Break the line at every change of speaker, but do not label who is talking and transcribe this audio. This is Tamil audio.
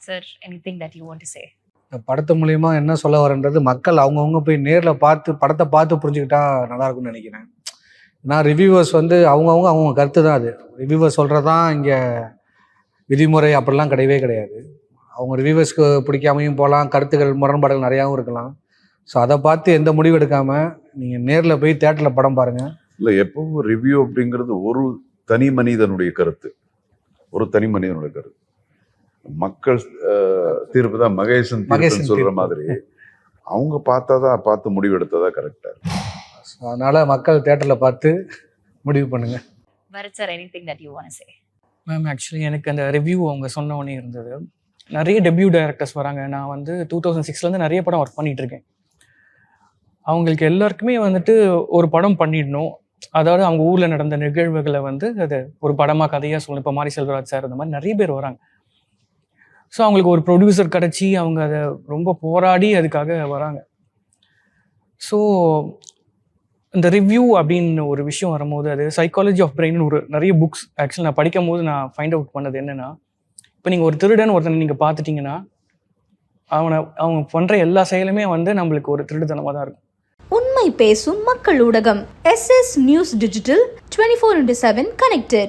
Sir, anything that you want to say?
இந்த படத்து மூலியமா என்ன சொல்ல வரேன்றது மக்கள் அவங்கவுங்க போய் நேரில் பார்த்து படத்தை பார்த்து புரிஞ்சுக்கிட்டா நல்லா இருக்கும்னு நினைக்கிறேன். நான் ரிவ்யூவர்ஸ் அவங்க கருத்து தான் அது. ரிவ்யூவர்ஸ் சொல்கிறதான் இங்கே விதிமுறை அப்படிலாம் கிடையவே கிடையாது. அவங்க ரிவ்யூவர்ஸ்க்கு பிடிக்காமையும் போகலாம், கருத்துக்கள் முரண்பாடுகள் நிறையாவும் இருக்கலாம். ஸோ அதை பார்த்து எந்த முடிவு எடுக்காமல் நீங்கள் நேரில் போய் தேட்டரில் படம் பாருங்கள்.
இல்லை, எப்பவும் ரிவ்யூ அப்படிங்கிறது ஒரு தனி மனிதனுடைய கருத்து, மக்கள் தீர்ப்பு தான் மகேசன் சொல்ற மாதிரி அவங்க பார்த்து முடிவு எடுத்ததா கரெக்டா.
அதனால மக்கள் தியேட்டர்ல பார்த்து முடிவு பண்ணுங்க.
Bharat sir, anything that you want to say?
Ma'am, actually எனக்கு அந்த ரிவ்யூ அவங்க சொன்ன உடனே இருந்தது. நிறைய டெபியூ டைரக்டர்ஸ் வராங்க. நான் வந்து 2006 நிறைய படம் ஒர்க் பண்ணிட்டு இருக்கேன். அவங்களுக்கு எல்லாருக்குமே வந்துட்டு ஒரு படம் பண்ணிடணும், அதாவது அவங்க ஊரில் நடந்த நிகழ்வுகளை வந்து அது ஒரு படமாக கதையாக சொல்லணும். இப்போ மாரி செல்வராஜ் சார் இந்த மாதிரி நிறைய பேர் வராங்க. ஸோ அவங்களுக்கு ஒரு ப்ரொடியூசர் கிடச்சி அவங்க அதை ரொம்ப போராடி அதுக்காக வராங்க. ஸோ இந்த ரிவ்யூ அப்படின்னு ஒரு விஷயம் வரும்போது அது சைக்காலஜி ஆஃப் பிரெயின் ஒரு நிறைய புக்ஸ் ஆக்சுவலி நான் படிக்கும் போது நான் ஃபைண்ட் அவுட் பண்ணது என்னென்னா, இப்போ நீங்கள் ஒரு திருடன் ஒருத்தனை நீங்கள் பார்த்துட்டிங்கன்னா அவங்க பண்ணுற எல்லா செயலுமே வந்து நம்மளுக்கு ஒரு திருடுத்தனமாக தான் இருக்கும்.
உண்மை பேசும் மக்கள் ஊடகம் SS News Digital 24/7 connected.